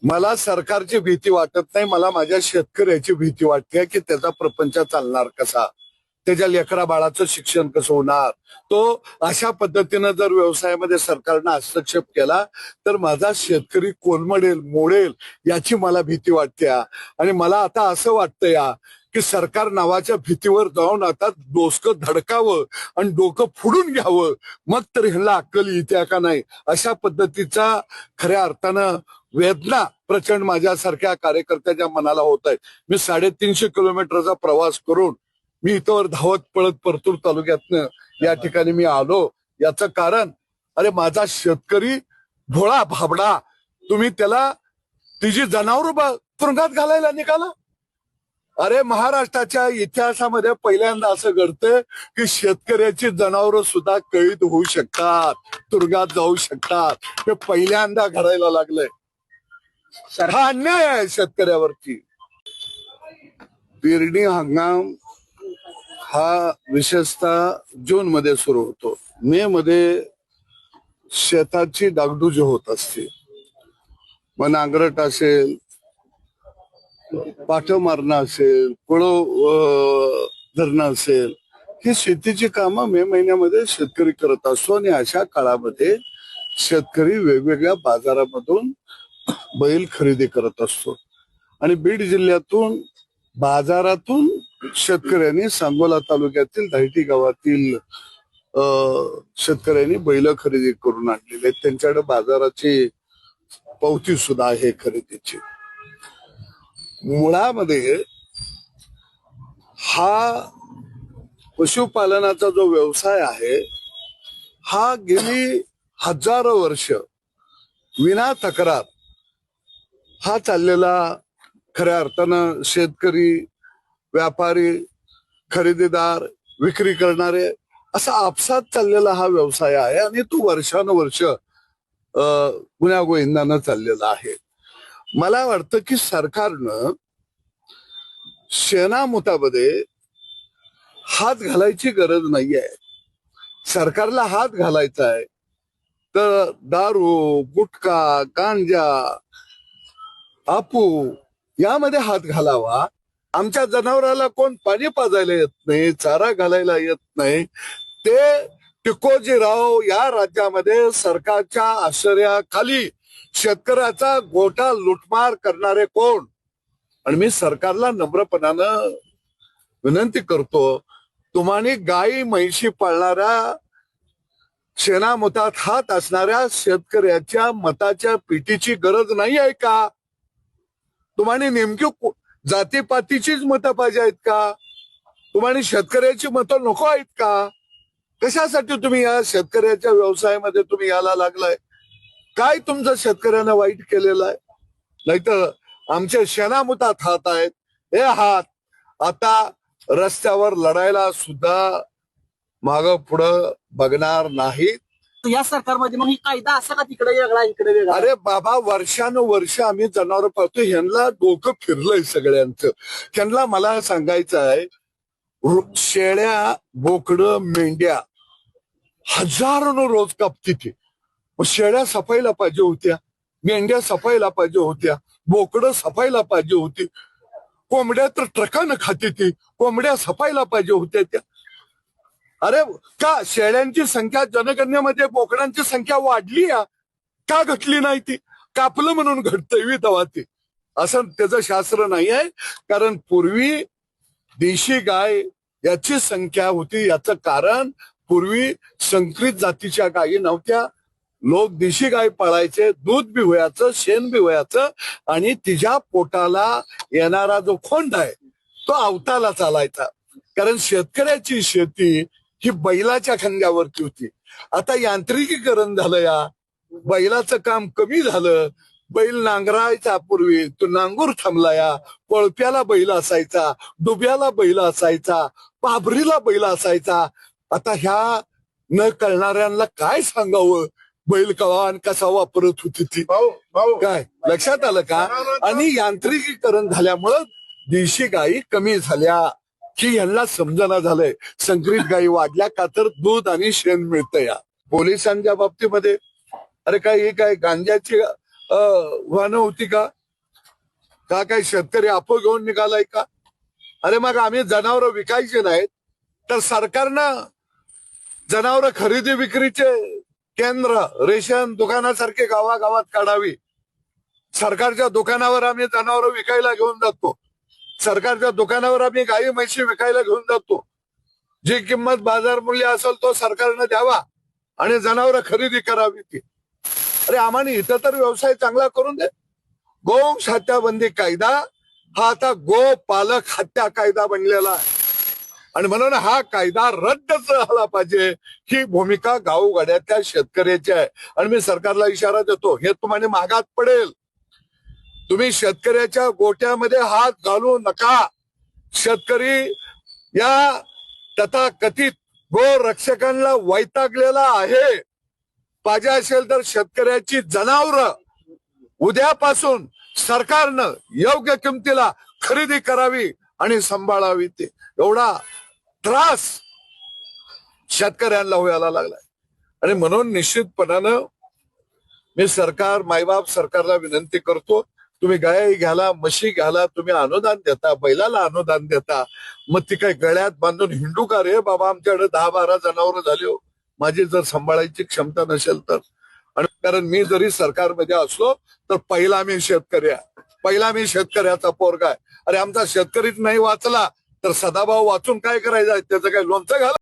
मला सरकारची भीती वाटत नाही, मला माझ्या शेतकऱ्याची भीती वाटते की त्याचा प्रपंच चालणार कसा, त्याच्या लेकरा बाळाचं शिक्षण कसं होणार. तो अशा पद्धतीनं जर व्यवसायामध्ये सरकारनं हस्तक्षेप केला तर माझा शेतकरी कोलमडेल, मोडेल, याची मला भीती वाटते. आणि मला आता असं वाटतं की सरकार नावाच्या भीतीवर जाऊन आता डोसकं धडकावं आणि डोकं फोडून घ्यावं, मग तर ह्याला अक्कल येते का नाही, अशा पद्धतीचा खऱ्या अर्थानं वेदना प्रचंड माझ्यासारख्या कार्यकर्त्याच्या मनाला होत आहे. मी 350 किलोमीटरचा प्रवास करून मी इथवर धावत पळत परतूर तालुक्यातनं या ठिकाणी मी आलो. याचं कारण, अरे माझा शेतकरी भोळा भाबडा, तुम्ही त्याला तिची जनावर तुरुंगात घालायला निघाला. अरे महाराष्ट्राच्या इतिहासामध्ये पहिल्यांदा असं घडतंय की शेतकऱ्याची जनावरं सुद्धा कैद होऊ शकतात, तुरुंगात जाऊ शकतात. हे पहिल्यांदा घडायला लागलंय. हा अन्याय आहे शेतकऱ्यावरती. पेरणी हंगाम हा विशेषतः जून मध्ये सुरू होतो. मे मध्ये शेताची डागडुजी होत असते. मग नांगरट असेल, पाठ मारणं असेल, कुळं धरणं असेल, ही शेतीची कामं मे महिन्यामध्ये शेतकरी करत असतो. आणि अशा काळामध्ये शेतकरी वेगवेगळ्या बाजारामधून बैल खरेदी करत असतो. आणि बीड जिल्ह्यातून बाजारातून शेतकऱ्यांनी सांगोला तालुक्यातील धायटी गावातील शेतकऱ्यांनी बैल खरेदी करून आणलेले आहेत. त्यांच्याकडे बाजाराची पावती सुद्धा आहे खरेदीची. मुळामध्ये हा पशुपालनाचा जो व्यवसाय आहे हा गेली हजारो वर्ष विना तक्रार हा चाललेला, खऱ्या अर्थानं शेतकरी, व्यापारी, खरेदीदार, विक्री करणारे, असा आपसात चाललेला हा व्यवसाय आहे. आणि तो वर्षानुवर्ष गुण्यागोविंदानं चाललेला आहे. मला वाटतं की सरकारनं शेणामुतामध्ये हात घालायची गरज नाहीये. सरकारला हात घालायचा आहे तर दारू, गुटखा, गांजा, आपू यामध्ये हात घालावा. आमच्या जनावराला कोण पाणी पाजायला येत नाही, चारा घालायला येत नाही, ते टिकोजीराव या राज्यामध्ये सरकारच्या आश्रयाखाली शेतकऱ्याचा गोटा लुटमार करणारे कोण. आणि मी सरकारला नम्रपणानं विनंती करतो, तुम्हानी गाई म्हैशी पाळणाऱ्या, शेणामतात हात असणाऱ्या शेतकऱ्याच्या मताच्या पिटीची गरज नाही आहे का? तुम्हाला नेमकी जातीपातीचीच मतं पाहिजे आहेत का? तुम्हाला शेतकऱ्याची मतं नको आहेत का? कशासाठी तुम्ही या शेतकऱ्याच्या व्यवसायामध्ये तुम्ही यायला लागलाय? काय तुमचं शेतकऱ्यानं वाईट केलेलं आहे? नाहीतर आमच्या शेणामुतात हात आहेत. हे हात आता रस्त्यावर लढायला सुद्धा मागं पुढं बघणार नाहीत. या सरकारमध्ये मग ही कायदा असा का तिकडे वेगळा इकडे वेगळा? अरे बाबा, वर्षानुवर्ष आम्ही जनावर पाळतो, ह्यांना डोकं फिरलंय सगळ्यांचं. त्यांना मला सांगायचं आहे, शेळ्या, बोकडं, मेंढ्या हजारोनं रोज कापती ती. मग शेळ्या सफाईला पाहिजे होत्या, मेंढ्या सफाईला पाहिजे होत्या, बोकडं सफाईला पाहिजे होती, कोंबड्या तर ट्रकानं खाती ती, कोंबड्या सफाईला पाहिजे होत्या त्या. अरे का शेळ्यांची संख्या जनगणनेमध्ये बोकडांची संख्या वाढली का घटली नाही? ती कापलं म्हणून घडतंय तेव्हा ती. असं त्याचं शास्त्र नाही आहे. कारण पूर्वी देशी गाय याची संख्या होती. याचं कारण पूर्वी संकरित जातीच्या गायी नव्हत्या. लोक देशी गाय पाळायचे, दूध बी व्हायचं, शेण बी व्हायचं, आणि तिच्या पोटाला येणारा जो खोंड आहे तो अवताला चालायचा. कारण शेतकऱ्याची शेती ही बैलाच्या खांद्यावरती होती. आता यांत्रिकीकरण झालं, बैलाचं काम कमी झालं. बैल नांगरायचा पूर्वी, तो नांगूर थांबला, पळप्याला बैल असायचा, डुब्याला बैल असायचा, पाभरीला बैल असायचा. आता ह्या न कळणाऱ्यांना काय सांगावं बैल कवा आणि कसा वापरत होती ती? काय लक्षात आलं का? आणि यांत्रिकीकरण झाल्यामुळं देशी गायी कमी झाल्या की यांना समजना झालंय. संकरित गायी वाढल्या का तर दूध आणि शेण मिळतं. या पोलिसांच्या बाबतीमध्ये, अरे काय हे काय गांजाची वाहनं होती का काही शेतकरी आपो घेऊन निघालाय का? अरे मग आम्ही जनावरं विकायची नाहीत तर सरकारनं जनावरं खरेदी विक्रीचे केंद्र रेशन दुकानासारखे गावागावात काढावी. सरकारच्या दुकानावर आम्ही जनावरं विकायला घेऊन जातो. सरकारच्या दुकानावर आम्ही गाई म्हशी विकायला घेऊन जातो. जी किंमत बाजार मूल्य असेल तो सरकारनं द्यावा आणि जनावरं खरेदी करावी ती. अरे आम्हाला इथं तर व्यवसाय चांगला करून दे. गोवंश हत्याबंदी कायदा हा आता गोपालक हत्या कायदा बनलेला आहे आणि म्हणून हा कायदा रद्दच झाला पाहिजे ही भूमिका गावगाड्यातल्या शेतकऱ्याची आहे. आणि मी सरकारला इशारा देतो, हे तुम्हाला महागात पडेल. तुम्ही शेतकऱ्याच्या गोट्यामध्ये हात घालू नका. शेतकरी या तथाकथित गो रक्षकांना वैतागलेला आहे. पाहिजे असेल तर शेतकऱ्याची जनावरं उद्यापासून सरकारनं योग्य किमतीला खरेदी करावी आणि सांभाळावी. ते एवढा त्रास शेतकऱ्यांना व्हायला लागलाय आणि म्हणून निश्चितपणानं मी सरकार मायबाप सरकारला विनंती करतो, तुम्ही गाय घ्याला म्हशी घ्याला, तुम्ही अनुदान देता, बैलाला अनुदान देता, मग ती काय गळ्यात बांधून हिंडू का रे बाबा? आमच्याकडे 10-12 जनावरं झाली हो, माझी जर सांभाळायची क्षमता नसेल तर. आणि कारण मी जरी सरकारमध्ये असलो तर पहिला मी शेतकऱ्याचा पोरगा आहे. अरे आमचा शेतकरीच नाही वाचला तर सदाभाऊ वाचून काय करायचं? त्याचं काय लोणचं घाला.